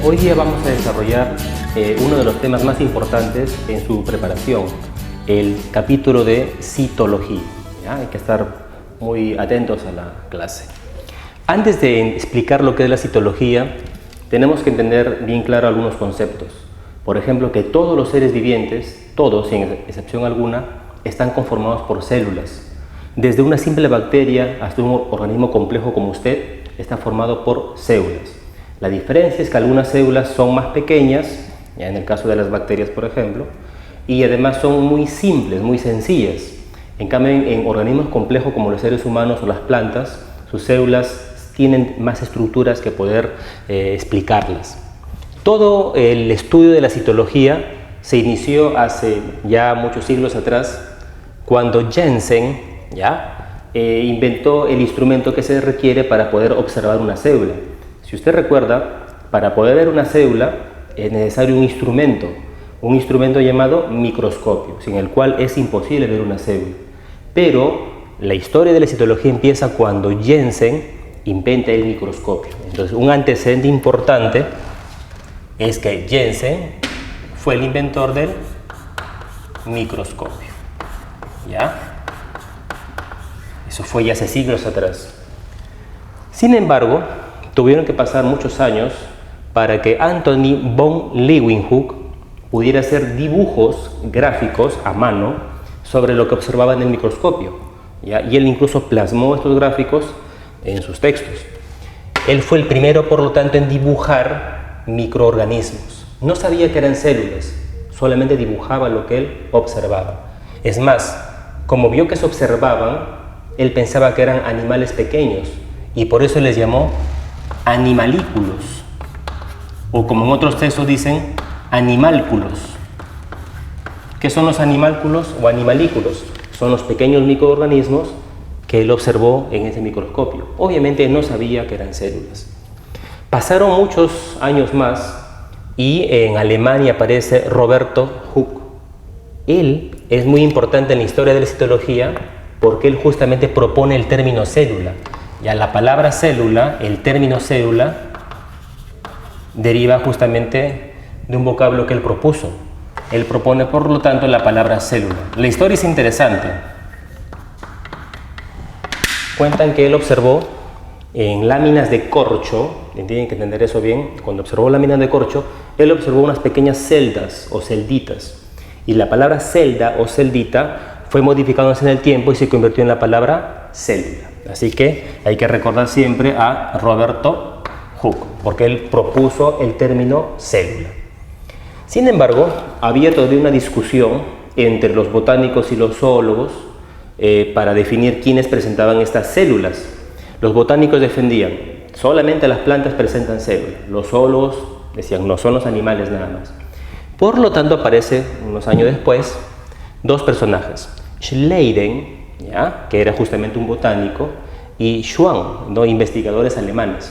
Hoy día vamos a desarrollar uno de los temas más importantes en su preparación, el capítulo de citología. ¿Ya? Hay que estar muy atentos a la clase. Antes de explicar lo que es la citología, tenemos que entender bien claro algunos conceptos. Por ejemplo, que todos los seres vivientes, todos sin excepción alguna, están conformados por células. Desde una simple bacteria hasta un organismo complejo como usted, está formado por células. La diferencia es que algunas células son más pequeñas, ya en el caso de las bacterias por ejemplo, y además son muy simples, muy sencillas. En cambio, en organismos complejos como los seres humanos o las plantas, sus células tienen más estructuras que poder explicarlas. Todo el estudio de la citología se inició hace ya muchos siglos atrás, cuando Jensen inventó el instrumento que se requiere para poder observar una célula. Si usted recuerda, para poder ver una célula es necesario un instrumento llamado microscopio, sin el cual es imposible ver una célula. Pero la historia de la citología empieza cuando Jensen inventa el microscopio. Entonces, un antecedente importante es que Jensen fue el inventor del microscopio. ¿Ya? Eso fue ya hace siglos atrás. Sin embargo, tuvieron que pasar muchos años para que Anthony von Leeuwenhoek pudiera hacer dibujos gráficos a mano sobre lo que observaba en el microscopio, ¿ya? Y él incluso plasmó estos gráficos en sus textos. Él fue el primero, por lo tanto, en dibujar microorganismos. No sabía que eran células, solamente dibujaba lo que él observaba. Es más, como vio que se observaban, él pensaba que eran animales pequeños y por eso les llamó animalículos, o como en otros textos dicen, animálculos. ¿Qué son los animálculos o animalículos? Son los pequeños microorganismos que él observó en ese microscopio. Obviamente él no sabía que eran células. Pasaron muchos años más y en Alemania aparece Roberto Hooke. Él es muy importante en la historia de la citología porque él justamente propone el término célula. Ya la palabra célula, el término célula, deriva justamente de un vocablo que él propuso. Él propone, por lo tanto, la palabra célula. La historia es interesante. Cuentan que él observó en láminas de corcho, tienen que entender eso bien, cuando observó láminas de corcho, él observó unas pequeñas celdas o celditas. Y la palabra celda o celdita fue modificándose en el tiempo y se convirtió en la palabra célula. Así que hay que recordar siempre a Roberto Hooke, porque él propuso el término célula. Sin embargo, había todavía una discusión entre los botánicos y los zoólogos para definir quiénes presentaban estas células. Los botánicos defendían, solamente las plantas presentan células. Los zoólogos decían, no, son los animales nada más. Por lo tanto, aparece unos años después dos personajes, Schleiden, ¿ya? Que era justamente un botánico, y Schwann, ¿no? Investigadores alemanes,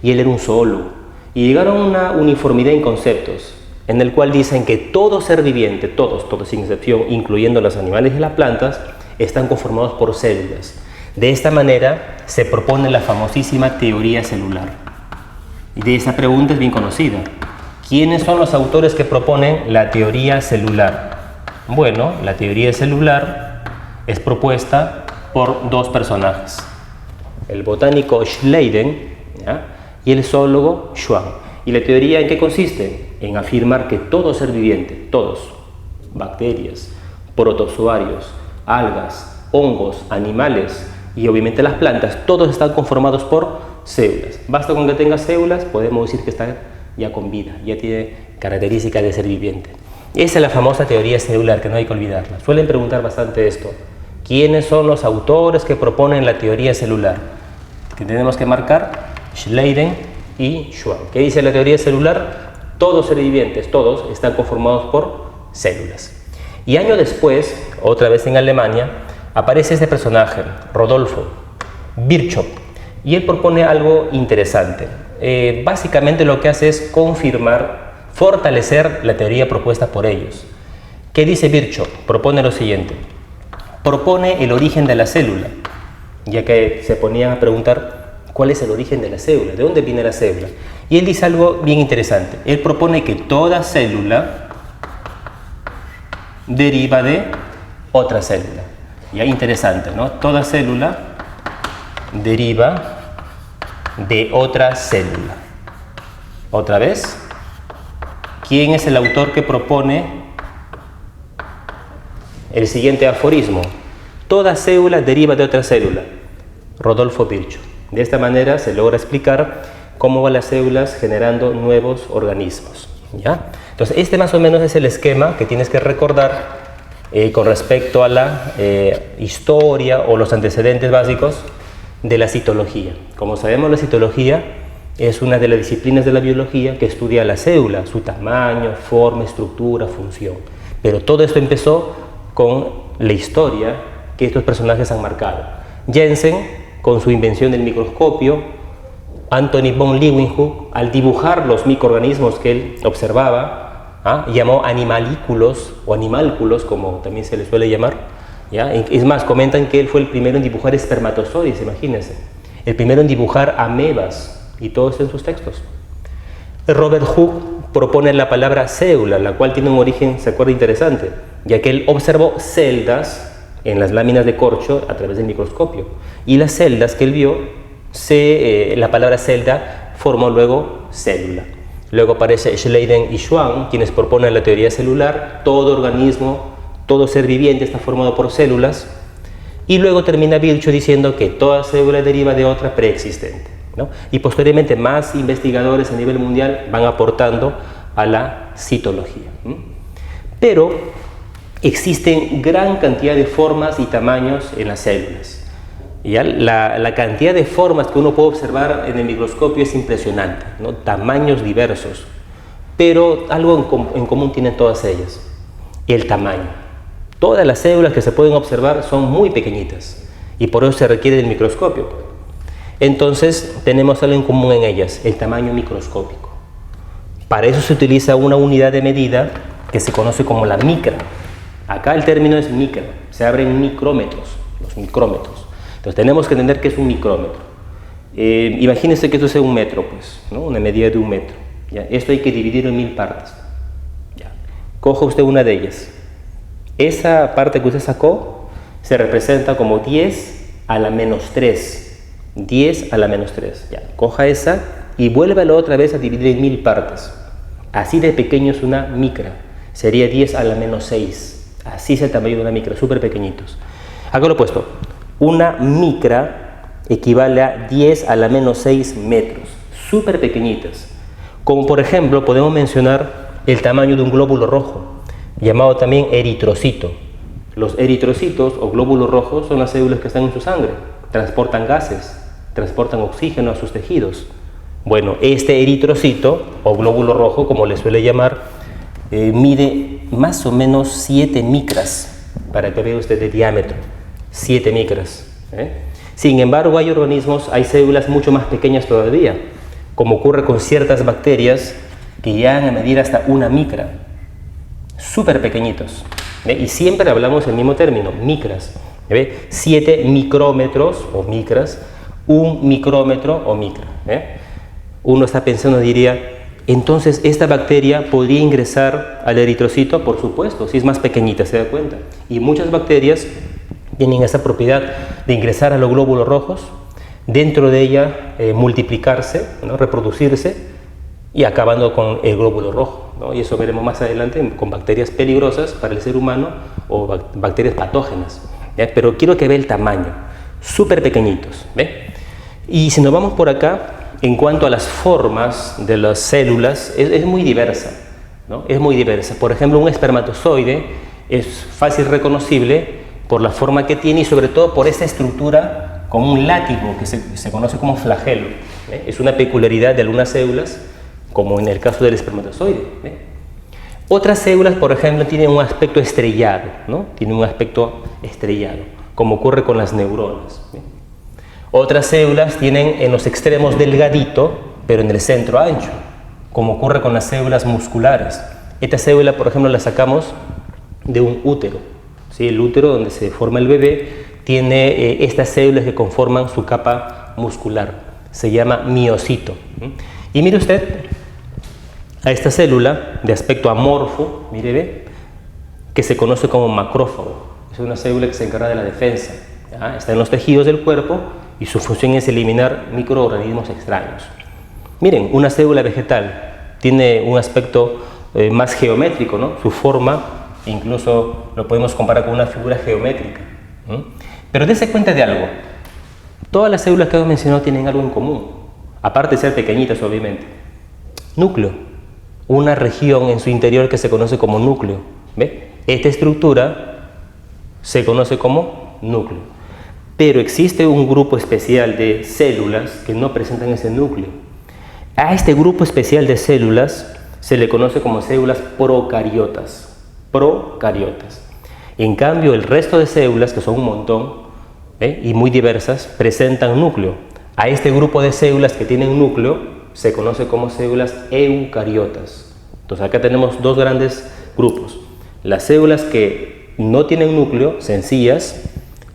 y él era un zoólogo, y llegaron a una uniformidad en conceptos, en el cual dicen que todo ser viviente, todos sin excepción, incluyendo los animales y las plantas, están conformados por células. De esta manera se propone la famosísima teoría celular. Y de esa pregunta es bien conocida. ¿Quiénes son los autores que proponen la teoría celular? Bueno, la teoría celular es propuesta por dos personajes, el botánico Schleiden, ¿ya? Y el zoólogo Schwann. ¿Y la teoría en qué consiste? En afirmar que todo ser viviente, todos, bacterias, protozoarios, algas, hongos, animales y obviamente las plantas, todos están conformados por células. Basta con que tenga células, podemos decir que está ya con vida, ya tiene características de ser viviente. Esa es la famosa teoría celular, que no hay que olvidarla. Suelen preguntar bastante esto. ¿Quiénes son los autores que proponen la teoría celular? Que tenemos que marcar Schleiden y Schwann. ¿Qué dice la teoría celular? Todos seres vivientes, todos están conformados por células. Y años después, otra vez en Alemania, aparece este personaje, Rodolfo Virchow, y él propone algo interesante. Básicamente lo que hace es confirmar, fortalecer la teoría propuesta por ellos. ¿Qué dice Virchow? Propone lo siguiente. Propone el origen de la célula, ya que se ponían a preguntar cuál es el origen de la célula, de dónde viene la célula. Y él dice algo bien interesante. Él propone que toda célula deriva de otra célula. Ya, interesante, ¿no? Toda célula deriva de otra célula. Otra vez, ¿quién es el autor que propone el siguiente aforismo? Toda célula deriva de otra célula. Rodolfo Virchow. De esta manera se logra explicar cómo van las células generando nuevos organismos. ¿Ya? Entonces, este más o menos es el esquema que tienes que recordar con respecto a la historia o los antecedentes básicos de la citología. Como sabemos, la citología es una de las disciplinas de la biología que estudia la célula, su tamaño, forma, estructura, función. Pero todo esto empezó con la historia que estos personajes han marcado. Jensen, con su invención del microscopio, Anthony von Leeuwenhoek, al dibujar los microorganismos que él observaba, llamó animalículos o animálculos, como también se les suele llamar. ¿Ya? Es más, comentan que él fue el primero en dibujar espermatozoides, imagínense. El primero en dibujar amebas, y todo esto en sus textos. Robert Hooke propone la palabra célula, la cual tiene un origen, se acuerda, interesante, ya que él observó celdas en las láminas de corcho a través del microscopio. Y las celdas que él vio, la palabra celda formó luego célula. Luego aparece Schleiden y Schwann, quienes proponen la teoría celular. Todo organismo, todo ser viviente está formado por células. Y luego termina Virchow diciendo que toda célula deriva de otra preexistente, ¿no? Y posteriormente más investigadores a nivel mundial van aportando a la citología. Pero existen gran cantidad de formas y tamaños en las células. ¿Ya? La cantidad de formas que uno puede observar en el microscopio es impresionante, ¿no? Tamaños diversos, pero algo en común tienen todas ellas: el tamaño. Todas las células que se pueden observar son muy pequeñitas y por eso se requiere el microscopio. Entonces tenemos algo en común en ellas: el tamaño microscópico. Para eso se utiliza una unidad de medida que se conoce como la micra. Acá el término es micra, se abren micrómetros, los micrómetros. Entonces tenemos que entender qué es un micrómetro. Imagínense que esto sea un metro, pues, ¿no? Una medida de un metro. ¿Ya? Esto hay que dividirlo en 1000 partes. ¿Ya? Coja usted una de ellas. Esa parte que usted sacó se representa como 10 a la menos 3. 10 a la menos 3. ¿Ya? Coja esa y vuélvalo otra vez a dividir en 1000 partes. Así de pequeño es una micra. Sería 10 a la menos 6. Así es el tamaño de una micra, súper pequeñitos. Acá lo he puesto. Una micra equivale a 10 a la menos 6 metros, súper pequeñitas. Como por ejemplo podemos mencionar el tamaño de un glóbulo rojo, llamado también eritrocito. Los eritrocitos o glóbulos rojos son las células que están en su sangre, transportan gases, transportan oxígeno a sus tejidos. Bueno, este eritrocito o glóbulo rojo, como le suele llamar, mide más o menos 7 micras, para que vea usted de diámetro. 7 micras. Sin embargo, hay organismos, hay células mucho más pequeñas todavía, como ocurre con ciertas bacterias que llegan a medir hasta 1 micra, súper pequeñitos. Y siempre hablamos el mismo término, micras. 7 micrómetros o micras, 1 micrómetro o micra. Uno está pensando, diría, entonces esta bacteria podría ingresar al eritrocito, por supuesto, si es más pequeñita, se da cuenta. Y muchas bacterias tienen esa propiedad de ingresar a los glóbulos rojos, dentro de ella multiplicarse, ¿no? Reproducirse y acabando con el glóbulo rojo, ¿no? Y eso veremos más adelante con bacterias peligrosas para el ser humano o bacterias patógenas. Pero quiero que vea el tamaño, súper pequeñitos. ¿Ve? Y si nos vamos por acá, en cuanto a las formas de las células, es muy diversa, ¿no? Es muy diversa. Por ejemplo, un espermatozoide es fácil reconocible por la forma que tiene y sobre todo por esta estructura como un látigo que se conoce como flagelo. Es una peculiaridad de algunas células, como en el caso del espermatozoide. Otras células, por ejemplo, tienen un aspecto estrellado, ¿no? Tienen un aspecto estrellado, como ocurre con las neuronas. Otras células tienen en los extremos delgadito, pero en el centro ancho, como ocurre con las células musculares. Esta célula, por ejemplo, la sacamos de un útero. ¿Sí? El útero donde se forma el bebé tiene estas células que conforman su capa muscular. Se llama miocito. Y mire usted a esta célula de aspecto amorfo, mire, ve, que se conoce como macrófago. Es una célula que se encarga de la defensa, ¿ya? Está en los tejidos del cuerpo y su función es eliminar microorganismos extraños. Miren, una célula vegetal tiene un aspecto más geométrico, ¿no? Su forma incluso lo podemos comparar con una figura geométrica. Pero dése cuenta de algo. Todas las células que hemos mencionado tienen algo en común, aparte de ser pequeñitas, obviamente. Núcleo, una región en su interior que se conoce como núcleo. ¿Ve? Esta estructura se conoce como núcleo. Pero existe un grupo especial de células que no presentan ese núcleo. A este grupo especial de células se le conoce como células procariotas. Procariotas. En cambio, el resto de células, que son un montón y muy diversas, presentan núcleo. A este grupo de células que tienen núcleo se conoce como células eucariotas. Entonces acá tenemos dos grandes grupos. Las células que no tienen núcleo, sencillas,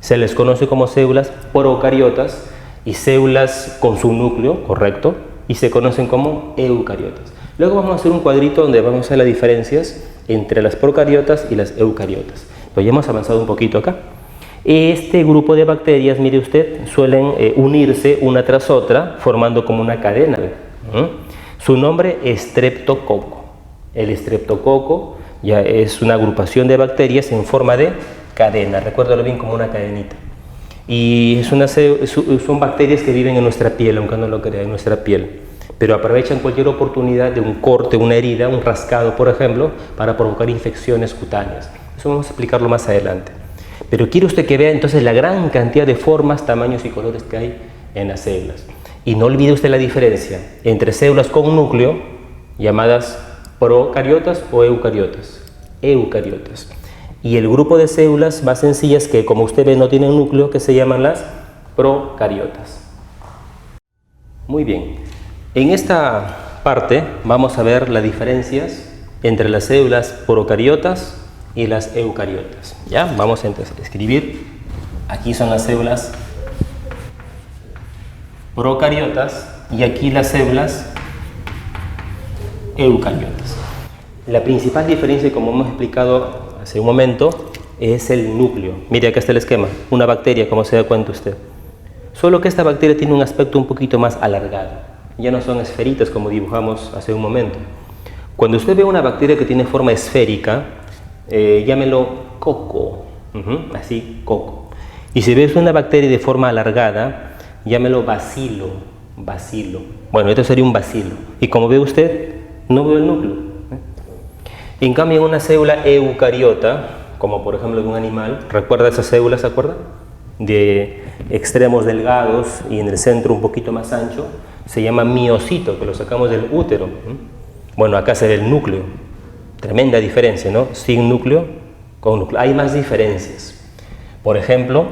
se les conoce como células procariotas, y células con su núcleo, correcto, y se conocen como eucariotas. Luego vamos a hacer un cuadrito donde vamos a hacer las diferencias entre las procariotas y las eucariotas. Pero ya hemos avanzado un poquito acá. Este grupo de bacterias, mire usted, suelen unirse una tras otra, formando como una cadena. Su nombre es Streptococo. El Streptococo ya es una agrupación de bacterias en forma de cadena. Recuérdalo bien, como una cadenita. Y son bacterias que viven en nuestra piel, aunque no lo crea, en nuestra piel. Pero aprovechan cualquier oportunidad de un corte, una herida, un rascado, por ejemplo, para provocar infecciones cutáneas. Eso vamos a explicarlo más adelante. Pero quiere usted que vea entonces la gran cantidad de formas, tamaños y colores que hay en las células. Y no olvide usted la diferencia entre células con núcleo, llamadas procariotas o eucariotas. Eucariotas. Y el grupo de células más sencillas que, como usted ve, no tienen núcleo, que se llaman las procariotas. Muy bien. En esta parte vamos a ver las diferencias entre las células procariotas y las eucariotas. ¿Ya? Vamos a escribir. Aquí son las células procariotas y aquí las células eucariotas. La principal diferencia, como hemos explicado hace un momento, es el núcleo. Mire, acá está el esquema. Una bacteria, como se da cuenta usted. Solo que esta bacteria tiene un aspecto un poquito más alargado. Ya no son esferitas como dibujamos hace un momento. Cuando usted ve una bacteria que tiene forma esférica, llámelo coco, así, coco. Y si ves una bacteria de forma alargada, llámelo bacilo, bacilo. Bueno, esto sería un bacilo. Y como ve usted, no veo el núcleo. En cambio, en una célula eucariota, como por ejemplo de un animal, ¿recuerda esas células, se acuerda? De extremos delgados y en el centro un poquito más ancho, se llama miocito, que lo sacamos del útero. Bueno, acá se ve el núcleo. Tremenda diferencia, ¿no? Sin núcleo, con núcleo. Hay más diferencias. Por ejemplo,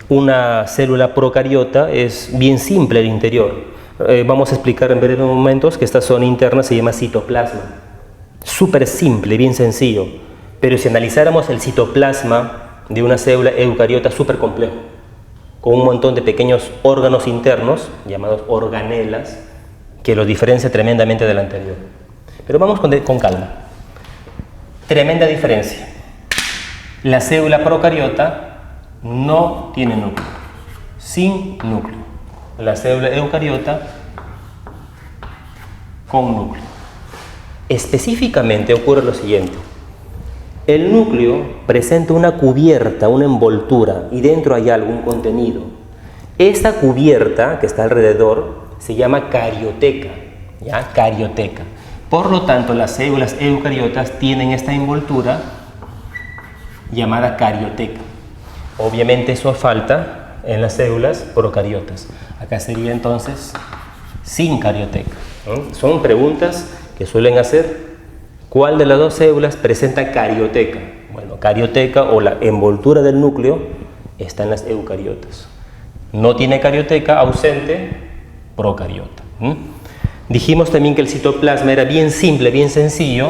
una célula procariota es bien simple al interior. Vamos a explicar en breves momentos que esta zona interna se llama citoplasma. Súper simple, bien sencillo. Pero si analizáramos el citoplasma de una célula eucariota, súper complejo, con un montón de pequeños órganos internos, llamados organelas, que los diferencia tremendamente del anterior. Pero vamos con calma. Tremenda diferencia. La célula procariota no tiene núcleo, sin núcleo. La célula eucariota con núcleo. Específicamente ocurre lo siguiente. El núcleo presenta una cubierta, una envoltura, y dentro hay algún contenido. Esta cubierta que está alrededor se llama carioteca, ¿ya? Carioteca. Por lo tanto, las células eucariotas tienen esta envoltura llamada carioteca. Obviamente eso falta en las células procariotas. Acá sería entonces sin carioteca. Son preguntas que suelen hacer. ¿Cuál de las dos células presenta carioteca? Bueno, carioteca o la envoltura del núcleo está en las eucariotas. No tiene carioteca, ausente, procariota. Dijimos también que el citoplasma era bien simple, bien sencillo.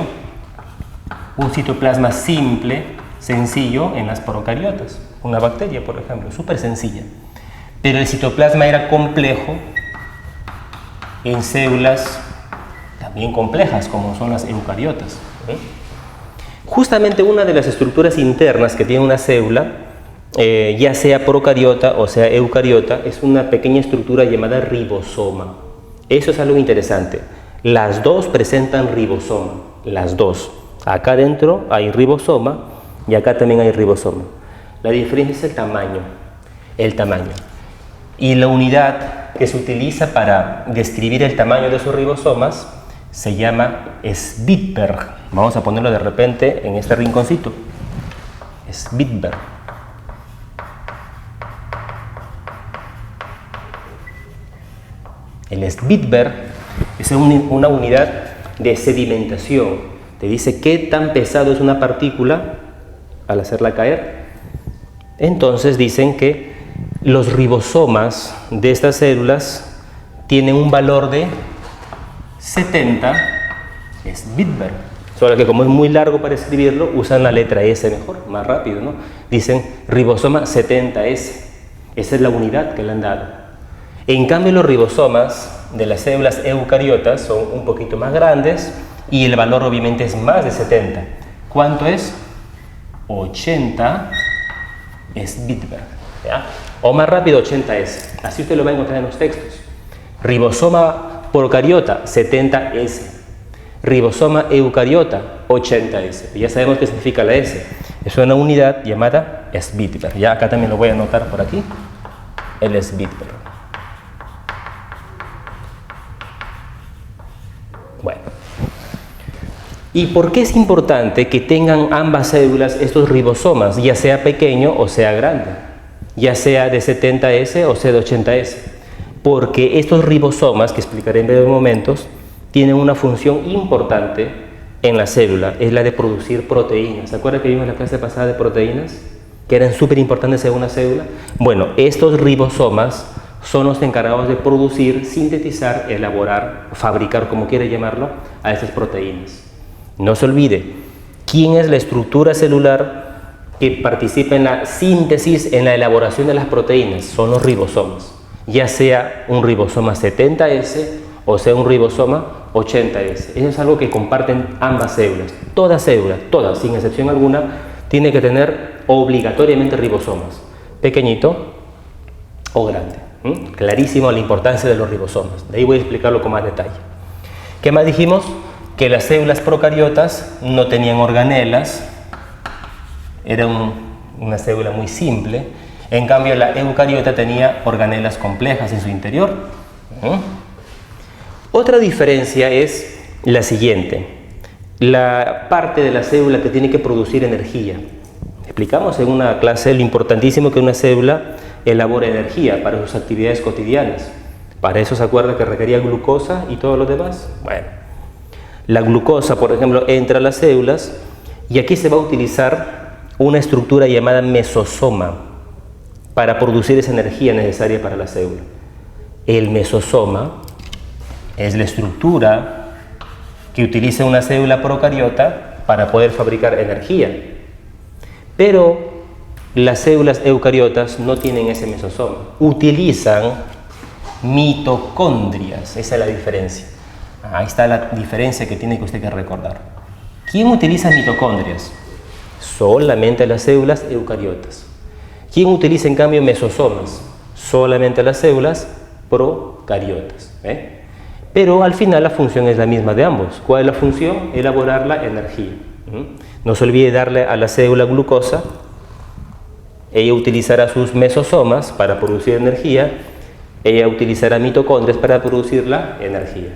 Un citoplasma simple, sencillo en las procariotas. Una bacteria, por ejemplo, súper sencilla. Pero el citoplasma era complejo en células también complejas como son las eucariotas. Justamente una de las estructuras internas que tiene una célula, ya sea procariota o sea eucariota, es una pequeña estructura llamada ribosoma. Eso es algo interesante. Las dos presentan ribosoma, las dos. Acá adentro hay ribosoma y acá también hay ribosoma. La diferencia es el tamaño. Y la unidad que se utiliza para describir el tamaño de esos ribosomas se llama Svedberg. Vamos a ponerlo de repente en este rinconcito. Svedberg. El Svedberg es una unidad de sedimentación. Te dice qué tan pesado es una partícula al hacerla caer. Entonces dicen que los ribosomas de estas células tienen un valor de 70 Svedberg. Solo que como es muy largo para escribirlo, usan la letra S mejor, más rápido, ¿no? Dicen ribosoma 70S. Esa es la unidad que le han dado. En cambio, los ribosomas de las células eucariotas son un poquito más grandes y el valor obviamente es más de 70. ¿Cuánto es? 80 Svedberg, ¿ya? O más rápido 80S. Así usted lo va a encontrar en los textos. Ribosoma procariota 70S. Ribosoma eucariota 80S. Ya sabemos qué significa la S. Es una unidad llamada Svedberg. Ya acá también lo voy a anotar por aquí. El Svedberg. Bueno. ¿Y por qué es importante que tengan ambas células estos ribosomas, ya sea pequeño o sea grande? Ya sea de 70S o sea de 80S. Porque estos ribosomas, que explicaré en breves momentos, tienen una función importante en la célula, es la de producir proteínas. ¿Se acuerdan que vimos la clase pasada de proteínas? Que eran súper importantes en una célula. Bueno, estos ribosomas son los encargados de producir, sintetizar, elaborar, fabricar, como quiera llamarlo, a estas proteínas. No se olvide, ¿quién es la estructura celular que participa en la síntesis, en la elaboración de las proteínas? Son los ribosomas. Ya sea un ribosoma 70S o sea un ribosoma 80S. Eso es algo que comparten ambas células. Todas, sin excepción alguna, tiene que tener obligatoriamente ribosomas. Pequeñito o grande. Clarísimo la importancia de los ribosomas. De ahí voy a explicarlo con más detalle. ¿Qué más dijimos? Que las células procariotas no tenían organelas. Era una célula muy simple. En cambio, la eucariota tenía organelas complejas en su interior. Otra diferencia es la siguiente. La parte de la célula que tiene que producir energía. Explicamos en una clase lo importantísimo que una célula elabora energía para sus actividades cotidianas. Para eso se acuerda que requería glucosa y todo lo demás. Bueno, la glucosa, por ejemplo, entra a las células y aquí se va a utilizar una estructura llamada mesosoma para producir esa energía necesaria para la célula. El mesosoma es la estructura que utiliza una célula procariota para poder fabricar energía. Pero las células eucariotas no tienen ese mesosoma. Utilizan mitocondrias. Esa es la diferencia. Ahí está la diferencia que tiene que usted que recordar. ¿Quién utiliza mitocondrias? Solamente las células eucariotas. ¿Quién utiliza en cambio mesosomas? Solamente las células procariotas. Pero al final la función es la misma de ambos. ¿Cuál es la función? Elaborar la energía. No se olvide darle a la célula glucosa. Ella utilizará sus mesosomas para producir energía. Ella utilizará mitocondrias para producir la energía.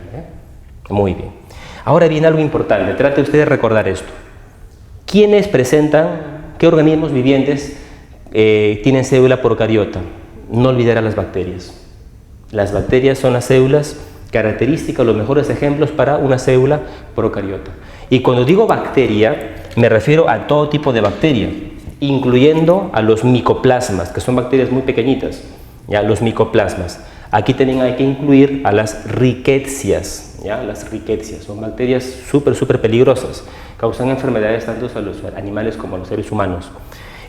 Muy bien. Ahora viene algo importante. Trate usted de recordar esto. ¿Quiénes presentan, qué organismos vivientes tienen célula procariota? No olvidar a las bacterias. Las bacterias son las células características, los mejores ejemplos para una célula procariota. Y cuando digo bacteria, me refiero a todo tipo de bacteria, incluyendo a los micoplasmas, que son bacterias muy pequeñitas, ¿ya? Los micoplasmas. Aquí también hay que incluir a las rickettsias, ¿ya? Las rickettsias son bacterias súper peligrosas, causan enfermedades tanto a los animales como a los seres humanos.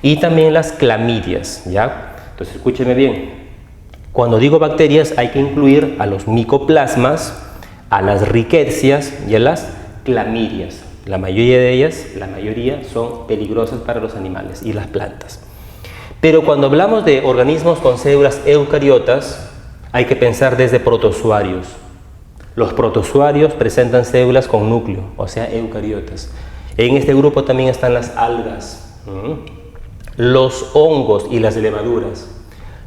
Y también las clamidias, ¿ya? Entonces escúcheme bien. Cuando digo bacterias hay que incluir a los micoplasmas, a las ricketsias y a las clamidias. La mayoría de ellas, son peligrosas para los animales y las plantas. Pero cuando hablamos de organismos con células eucariotas, hay que pensar desde protozoarios. Los protozoarios presentan células con núcleo, o sea, eucariotas. En este grupo también están las algas, los hongos y las levaduras,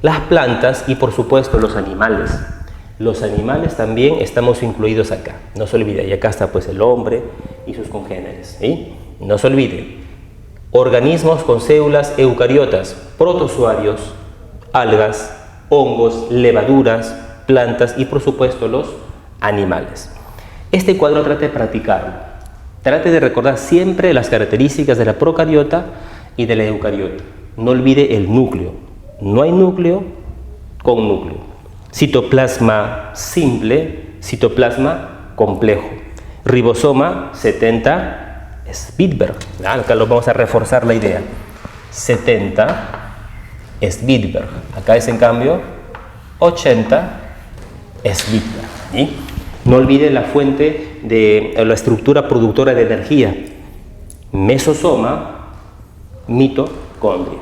las plantas y por supuesto los animales. Los animales también estamos incluidos acá, no se olvide, y acá está pues el hombre y sus congéneres, ¿sí? No se olvide, organismos con células eucariotas, protozoarios, algas, hongos, levaduras, plantas y por supuesto los animales. Este cuadro trate de practicarlo, trate de recordar siempre las características de la procariota y de la eucariota. No olvide el núcleo, no hay núcleo con núcleo. Citoplasma simple, citoplasma complejo. Ribosoma 70 Svedberg. Acá lo vamos a reforzar la idea. 70 Svedberg. Acá es en cambio 80 Svedberg. ¿Sí? No olvide la fuente de la estructura productora de energía. Mesosoma, mitocondria.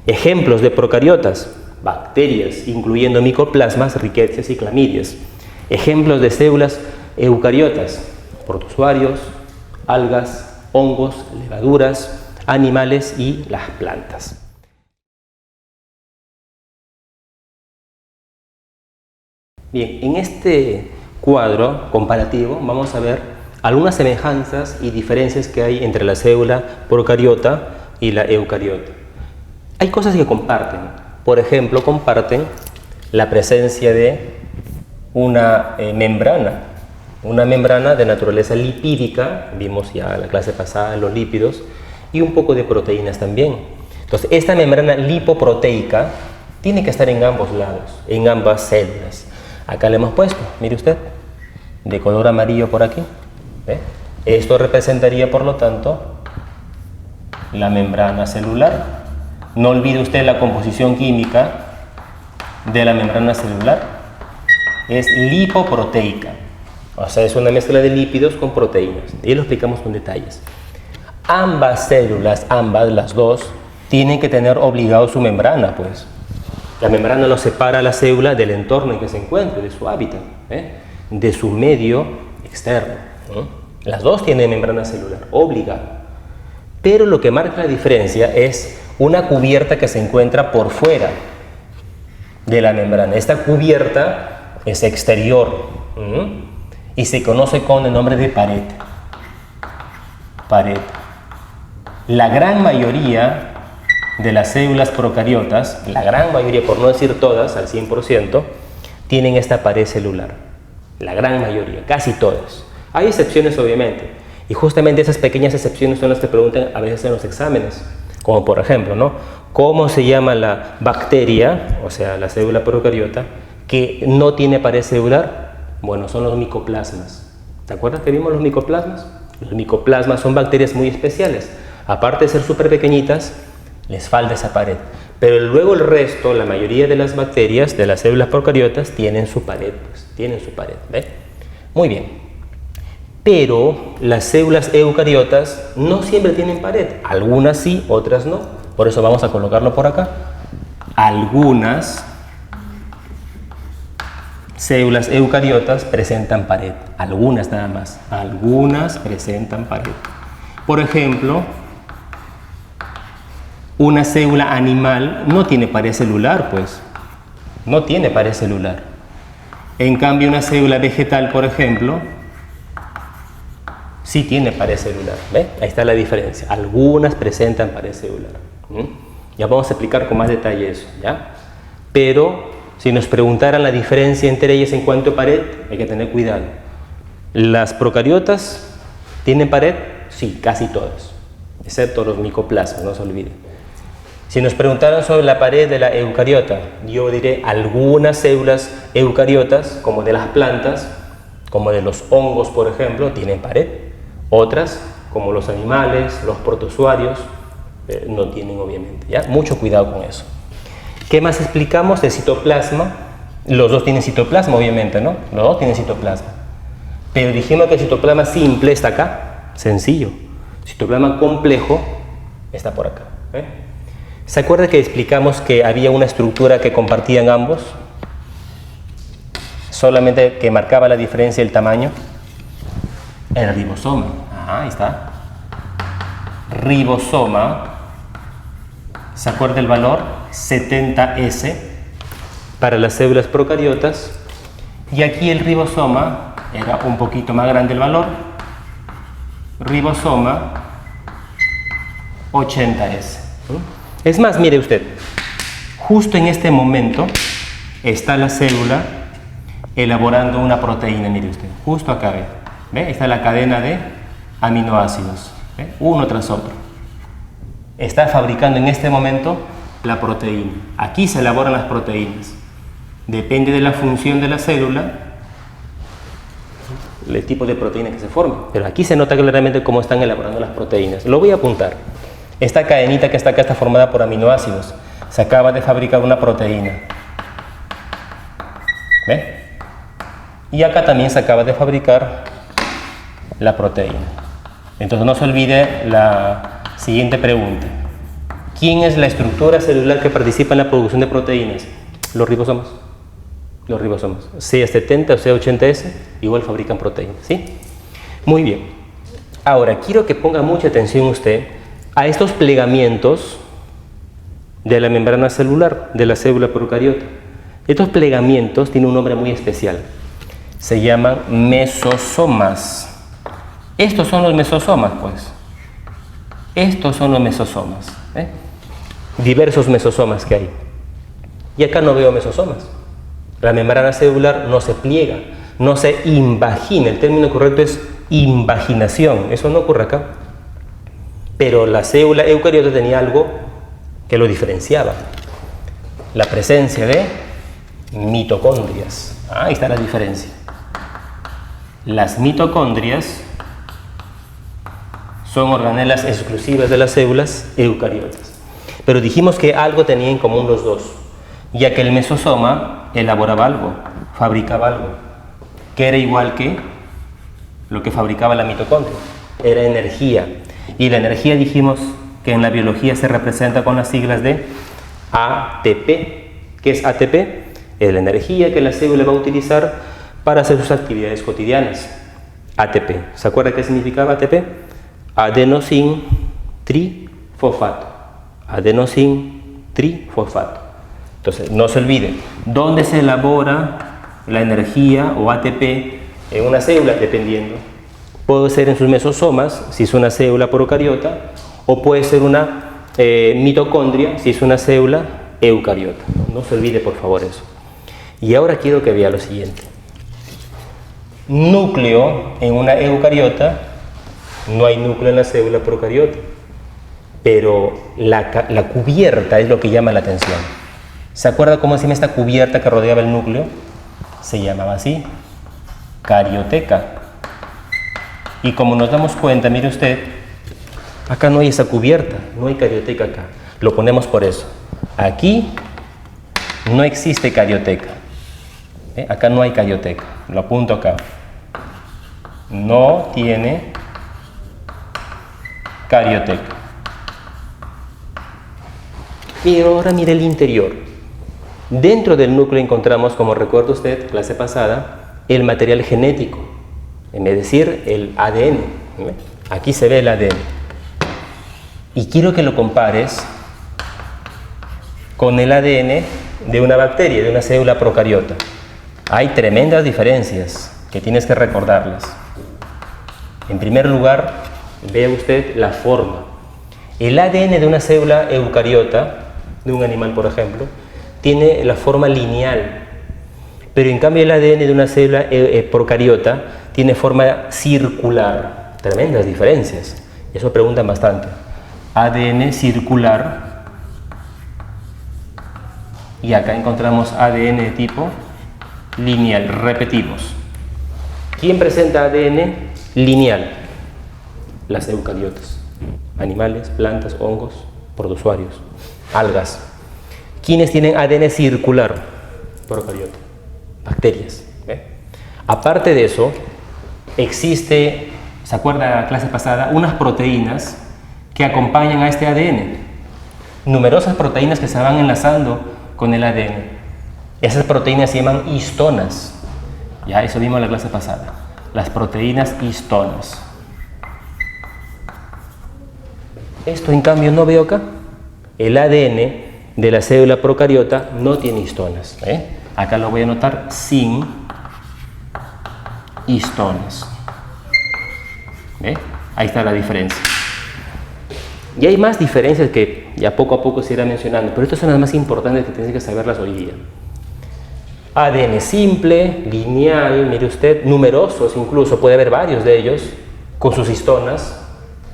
Ejemplos de procariotas. Bacterias, incluyendo micoplasmas, ricketsias y clamidias. Ejemplos de células eucariotas, protozoarios, algas, hongos, levaduras, animales y las plantas. Bien, en este cuadro comparativo vamos a ver algunas semejanzas y diferencias que hay entre la célula procariota y la eucariota. Hay cosas que comparten. Por ejemplo, comparten la presencia de una membrana de naturaleza lipídica, vimos ya en la clase pasada los lípidos, y un poco de proteínas también. Entonces, esta membrana lipoproteica tiene que estar en ambos lados, en ambas células. Acá le hemos puesto, mire usted, de color amarillo por aquí. ¿Ve? Esto representaría, por lo tanto, la membrana celular. No olvide usted la composición química de la membrana celular. Es lipoproteica. O sea, es una mezcla de lípidos con proteínas. Y lo explicamos con detalles. Ambas células, las dos, tienen que tener obligado su membrana, pues. La membrana lo separa a la célula del entorno en que se encuentre, de su hábitat, de su medio externo. Las dos tienen membrana celular, obligada. Pero lo que marca la diferencia es una cubierta que se encuentra por fuera de la membrana. Esta cubierta es exterior y se conoce con el nombre de pared. Pared. La gran mayoría de las células procariotas, la gran mayoría, por no decir todas, al 100%, tienen esta pared celular. La gran mayoría, casi todas. Hay excepciones, obviamente, y justamente esas pequeñas excepciones son las que preguntan a veces en los exámenes. Como por ejemplo, ¿no? ¿Cómo se llama la bacteria, o sea, la célula procariota, que no tiene pared celular? Bueno, son los micoplasmas. ¿Te acuerdas que vimos los micoplasmas? Los micoplasmas son bacterias muy especiales. Aparte de ser súper pequeñitas, les falta esa pared. Pero luego el resto, la mayoría de las bacterias, de las células procariotas, tienen su pared. Pues, tienen su pared, ¿ve? Muy bien. Pero las células eucariotas no siempre tienen pared. Algunas sí, otras no. Por eso vamos a colocarlo por acá. Algunas células eucariotas presentan pared. Algunas nada más. Algunas presentan pared. Por ejemplo, una célula animal no tiene pared celular, pues. No tiene pared celular. En cambio, una célula vegetal, por ejemplo, sí tiene pared celular. ¿Ve? Ahí está la diferencia. Algunas presentan pared celular. Ya vamos a explicar con más detalle eso, ¿ya? Pero si nos preguntaran la diferencia entre ellas en cuanto a pared, hay que tener cuidado. ¿Las procariotas tienen pared? Sí, casi todas, excepto los micoplasmas, no se olviden. Si nos preguntaran sobre la pared de la eucariota, yo diré algunas células eucariotas, como de las plantas, como de los hongos, por ejemplo, tienen pared. Otras, como los animales, los protozoarios, no tienen, obviamente, ¿ya? Mucho cuidado con eso. ¿Qué más explicamos? El citoplasma Los dos tienen citoplasma, obviamente, ¿no? Los dos tienen citoplasma. Pero dijimos que el citoplasma simple está acá, sencillo. Citoplasma complejo está por acá. ¿Se acuerda que explicamos que había una estructura que compartían ambos? Solamente que marcaba la diferencia el tamaño. El ribosoma. Ahí está. Ribosoma. ¿Se acuerda el valor? 70S para las células procariotas. Y aquí el ribosoma era un poquito más grande el valor. Ribosoma 80S. Es más, mire usted, justo en este momento está la célula elaborando una proteína, mire usted, justo acá, ¿ve? Ahí está la cadena de aminoácidos, ¿ve? Uno tras otro. Está fabricando en este momento la proteína. Aquí se elaboran las proteínas. Depende de la función de la célula, el tipo de proteína que se forma. Pero aquí se nota claramente cómo están elaborando las proteínas. Lo voy a apuntar. Esta cadenita que está acá está formada por aminoácidos. Se acaba de fabricar una proteína. ¿Ve? Y acá también se acaba de fabricar la proteína. Entonces no se olvide la siguiente pregunta. ¿Quién es la estructura celular que participa en la producción de proteínas? Los ribosomas. Los ribosomas. Sea 70 o sea 80S, igual fabrican proteínas. ¿Sí? Muy bien. Ahora, quiero que ponga mucha atención usted a estos plegamientos de la membrana celular, de la célula procariota. Estos plegamientos tienen un nombre muy especial. Se llaman mesosomas. Estos son los mesosomas, pues. Estos son los mesosomas. Diversos mesosomas que hay. Y acá no veo mesosomas. La membrana celular no se pliega, no se invagina. El término correcto es invaginación. Eso no ocurre acá. Pero la célula eucariota tenía algo que lo diferenciaba. La presencia de mitocondrias. Ahí está la diferencia. Las mitocondrias son organelas exclusivas de las células eucariotas. Pero dijimos que algo tenían en común los dos, ya que el mesosoma elaboraba algo, fabricaba algo, que era igual que lo que fabricaba la mitocondria. Era energía. Y la energía dijimos que en la biología se representa con las siglas de ATP. ¿Qué es ATP? Es la energía que la célula va a utilizar para hacer sus actividades cotidianas. ATP. ¿Se acuerda qué significaba ATP? Adenosin trifosfato. Adenosin trifosfato. Entonces, no se olvide, ¿dónde se elabora la energía o ATP en una célula? Dependiendo. Puede ser en sus mesosomas, si es una célula procariota, o puede ser una mitocondria, si es una célula eucariota. No se olvide, por favor, eso. Y ahora quiero que vea lo siguiente. Núcleo en una eucariota, no hay núcleo en la célula procariota, pero la cubierta es lo que llama la atención. ¿Se acuerda cómo se llama esta cubierta que rodeaba el núcleo? Se llamaba así, carioteca. Y como nos damos cuenta, mire usted, acá no hay esa cubierta, no hay carioteca acá. Lo ponemos por eso. Aquí no existe carioteca. Acá no hay carioteca. Lo apunto acá. No tiene carioteca. Y ahora mire el interior. Dentro del núcleo encontramos, como recuerda usted, clase pasada, el material genético. Es decir, el ADN. Aquí se ve el ADN. Y quiero que lo compares con el ADN de una bacteria, de una célula procariota. Hay tremendas diferencias que tienes que recordarlas. En primer lugar, vea usted la forma. El ADN de una célula eucariota, de un animal por ejemplo, tiene la forma lineal. Pero en cambio el ADN de una célula procariota tiene forma circular. Tremendas diferencias. Eso preguntan bastante. ADN circular. Y acá encontramos ADN de tipo lineal. Repetimos. ¿Quién presenta ADN lineal? Las eucariotas. Animales, plantas, hongos, protozoarios, algas. ¿Quiénes tienen ADN circular? Procariota. bacterias. Aparte de eso, existe, ¿se acuerda la clase pasada? Unas proteínas que acompañan a este ADN. Numerosas proteínas que se van enlazando con el ADN. Esas proteínas se llaman histonas. Ya, eso vimos en la clase pasada. Las proteínas histonas. Esto en cambio no veo acá. El ADN de la célula procariota no tiene histonas. Acá lo voy a anotar sin histonas. Ahí está la diferencia. Y hay más diferencias que ya poco a poco se irá mencionando, pero estas son las más importantes que tienes que saberlas hoy día. ADN simple, lineal, mire usted, numerosos incluso, puede haber varios de ellos, con sus histonas,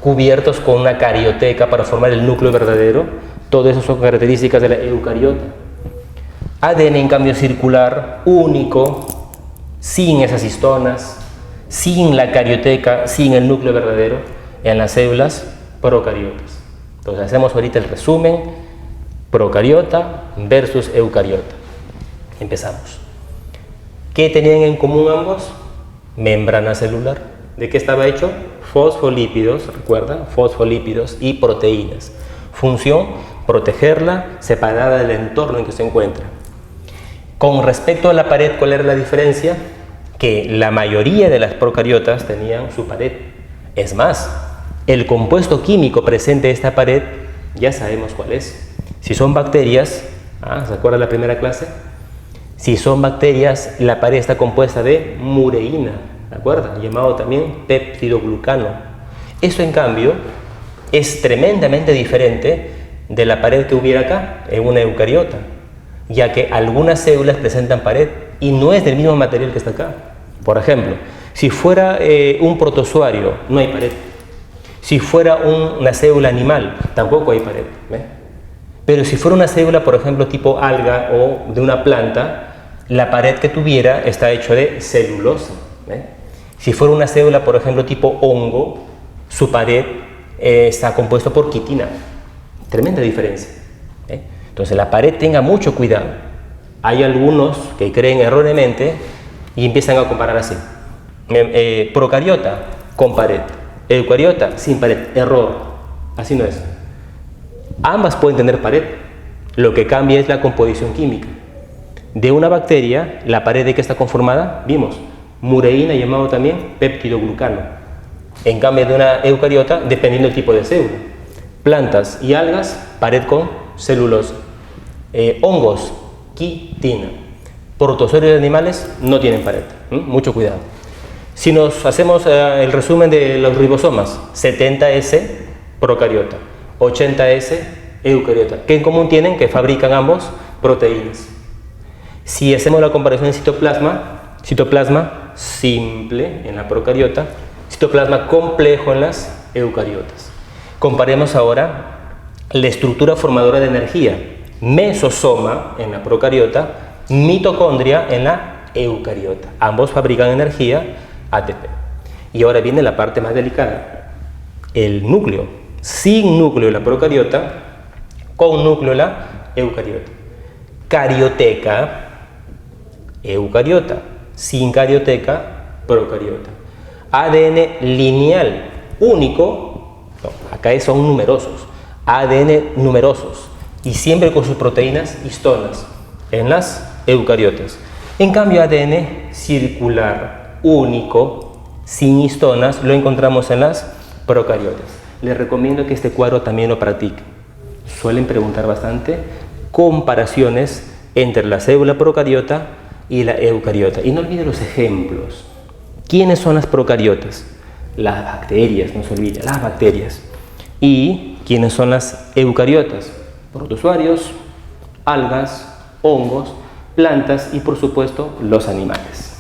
cubiertos con una carioteca para formar el núcleo verdadero. Todo eso son características de la eucariota. ADN en cambio circular, único, sin esas histonas, sin la carioteca, sin el núcleo verdadero, en las células procariotas. Entonces hacemos ahorita el resumen: procariota versus eucariota. Empezamos. ¿Qué tenían en común ambos? Membrana celular. ¿De qué estaba hecho? Fosfolípidos, recuerda, fosfolípidos y proteínas. Función: protegerla separada del entorno en que se encuentra. Con respecto a la pared, ¿cuál era la diferencia? Que la mayoría de las procariotas tenían su pared. Es más, el compuesto químico presente en esta pared ya sabemos cuál es. Si son bacterias, ¿se acuerda la primera clase? Si son bacterias, la pared está compuesta de mureína, ¿de acuerdo? Llamado también peptidoglucano. Eso en cambio es tremendamente diferente de la pared que hubiera acá en una eucariota, ya que algunas células presentan pared y no es del mismo material que está acá. Por ejemplo, si fuera un protozoario, no hay pared. Si fuera una célula animal, tampoco hay pared. Pero si fuera una célula, por ejemplo, tipo alga o de una planta, la pared que tuviera está hecha de celulosa. Si fuera una célula, por ejemplo, tipo hongo, su pared está compuesta por quitina. Tremenda diferencia. Entonces la pared, tenga mucho cuidado. Hay algunos que creen erróneamente y empiezan a comparar así. Procariota con pared, eucariota sin pared. Error. Así no es. Ambas pueden tener pared. Lo que cambia es la composición química. De una bacteria, la pared de que está conformada, vimos, mureína, llamado también peptidoglucano. En cambio de una eucariota, dependiendo del tipo de célula. Plantas y algas, pared con celulosa. Hongos, quitina. Protozoarios de animales no tienen pared. Mucho cuidado. Si nos hacemos el resumen de los ribosomas, 70S procariota, 80S eucariota. ¿Qué en común tienen? Que fabrican ambos proteínas. Si hacemos la comparación en citoplasma simple en la procariota, citoplasma complejo en las eucariotas. Comparemos ahora la estructura formadora de energía: mesosoma en la procariota, mitocondria en la eucariota. Ambos fabrican energía, ATP. Y ahora viene la parte más delicada: el núcleo. Sin núcleo la procariota, con núcleo la eucariota. Carioteca, eucariota. Sin carioteca, procariota. ADN lineal, único. Acá son numerosos. ADN numerosos. Y siempre con sus proteínas histonas en las eucariotas. En cambio, ADN circular, único, sin histonas, lo encontramos en las procariotas. Les recomiendo que este cuadro también lo practiquen. Suelen preguntar bastante comparaciones entre la célula procariota y la eucariota. Y no olviden los ejemplos. ¿Quiénes son las procariotas? Las bacterias, no se olviden, las bacterias. ¿Y quiénes son las eucariotas? Protozoarios, algas, hongos, plantas y por supuesto los animales.